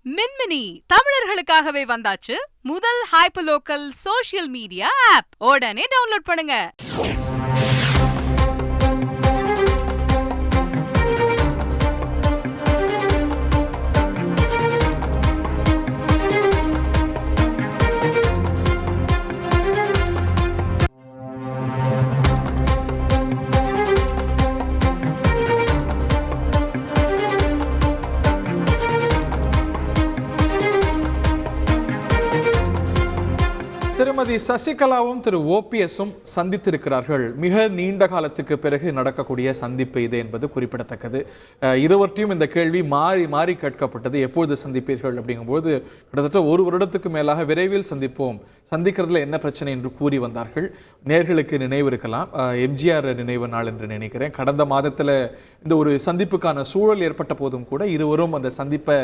மின்மினி தமிழர்களுக்காகவே வந்தாச்சு முதல் hyperlocal social media app. உடனே டவுன்லோட் பண்ணுங்க. திருமதி சசிகலாவும் திரு ஓபிஎஸும் சந்தித்திருக்கிறார்கள். மிக நீண்ட காலத்துக்கு பிறகு நடக்கக்கூடிய சந்திப்பு இது என்பது குறிப்பிடத்தக்கது. இருவர்த்தையும் இந்த கேள்வி மாறி மாறி கேட்கப்பட்டது. எப்பொழுது சந்திப்பீர்கள் அப்படிங்கும்போது கிட்டத்தட்ட ஒரு வருடத்துக்கு மேலாக விரைவில் சந்திப்போம், சந்திக்கிறதுல என்ன பிரச்சனை என்று கூறி வந்தார்கள். நேர்களுக்கு நினைவு இருக்கலாம், எம்ஜிஆர் நினைவு நாள் என்று நினைக்கிறேன். கடந்த மாதத்தில் இந்த ஒரு சந்திப்புக்கான சூழல் ஏற்பட்ட போதும் கூட இருவரும் அந்த சந்திப்பை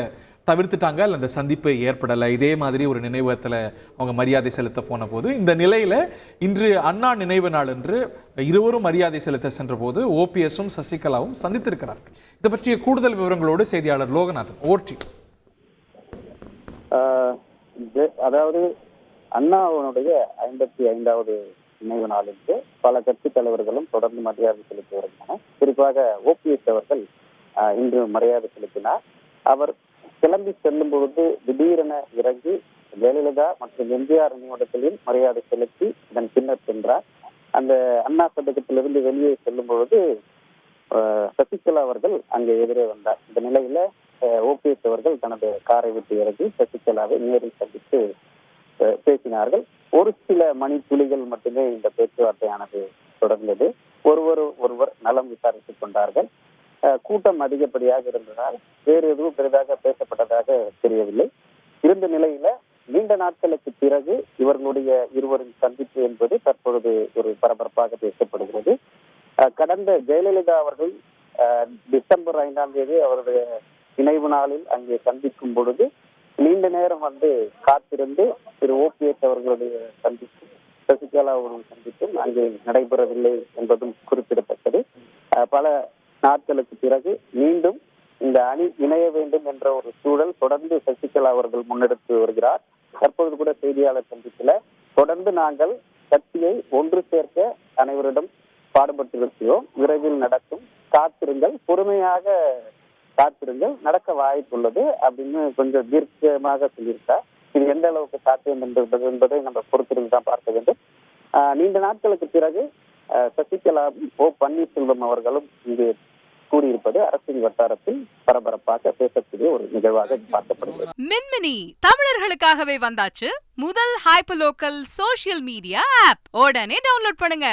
தவிர்த்துட்டாங்க, அல்ல அந்த சந்திப்பு ஏற்படலை. இதே மாதிரி ஒரு நினைவகத்தில் அவங்க மரியாதை செலுத்த போன போது இந்த நிலையில் இன்று அண்ணா நினைவு நாள் என்று இருவரும் மரியாதை செலுத்த சென்ற போது ஓபிஎஸும் சசிகலாவும் சந்தித்திருக்கிறார்கள். இதை பற்றிய கூடுதல் விவரங்களோடு செய்தியாளர் லோகநாதன் ஓர்டி. அதாவது அண்ணாவுடைய 55வது நினைவு நாளுக்கு பல கட்சி தலைவர்களும் தொடர்ந்து மரியாதை செலுத்தி வருகின்றனர். குறிப்பாக ஓபிஎஸ் அவர்கள் இன்று மரியாதை செலுத்தினார். அவர் கிளம்பி செல்லும் பொழுது திடீரென இறங்கி ஜெயலலிதா மற்றும் எம்ஜிஆர் நினைவிடத்திலும் மரியாதை செலுத்தி இதன் பின்னர் சென்றார். அந்த அண்ணா சதகத்திலிருந்து வெளியே செல்லும் பொழுது சசிகலா அவர்கள் அங்கே எதிரே வந்தார். இந்த நிலையில ஓபிஎஸ் அவர்கள் தனது காரை விட்டு இறங்கி சசிகலாவை நேரில் சந்தித்து பேசினார்கள். ஒரு சில மணித்துளிகள் மட்டுமே இந்த பேச்சுவார்த்தையானது தொடர்ந்தது. ஒருவர் நலம் விசாரித்துக் கொண்டார்கள். கூட்டம் அதிகப்படியாக இருந்ததால் வேறு எதுவும் பெரிதாக பேசப்பட்டதாக தெரியவில்லை. இருந்த நிலையில நீண்ட நாட்களுக்கு பிறகு இவர்களுடைய இருவரின் சந்திப்பு என்பது தற்பொழுது ஒரு பரபரப்பாக பேசப்படுகிறது. கடந்த ஜெயலலிதா அவர்கள் டிசம்பர் 5ஆம் தேதி அவருடைய நினைவு நாளில் அங்கே சந்திக்கும் பொழுது நீண்ட நேரம் காத்திருந்து திரு ஓபிஎஸ் அவர்களுடைய சந்திப்பு சசிகலா அவர்களுடைய சந்திப்பும் அங்கே நடைபெறவில்லை என்பதும் குறிப்பிடத்தக்கது. பல நாட்களுக்கு பிறகு மீண்டும் இந்த அணி இணைய வேண்டும் என்ற ஒரு சூழல் தொடர்ந்து சசிகலா அவர்கள் முன்னெடுத்து வருகிறார். தற்பொழுது கூட செய்தியாளர் சந்திப்பில் தொடர்ந்து நாங்கள் கட்சியை ஒன்று சேர்க்க அனைவரிடம் பாடுபட்டிருக்கிறோம், விரைவில் நடக்கும், காத்திருங்கள், பொறுமையாக காத்திருங்கள், நடக்க வாய்ப்புள்ளது அப்படின்னு கொஞ்சம் தீர்க்கமாக சொல்லியிருக்கார். இது எந்த அளவுக்கு சாத்தியம் என்பதை நம்ம பொறுத்திருந்து தான் பார்க்க வேண்டும். நீண்ட நாட்களுக்கு பிறகு சசிகலாவும் ஓ பன்னீர்செல்வம் அவர்களும் இங்கு கூறியிருப்பது அரசியல் வட்டாரத்தில் பரபரப்பாக பேசக்கூடிய ஒரு நிகழ்வாக பார்க்கப்படுகிறது. மின்மினி தமிழர்களுக்காகவே வந்தாச்சு முதல் ஹைப்பர்லோக்கல் சோஷியல் மீடியா ஆப். உடனே டவுன்லோட் பண்ணுங்க.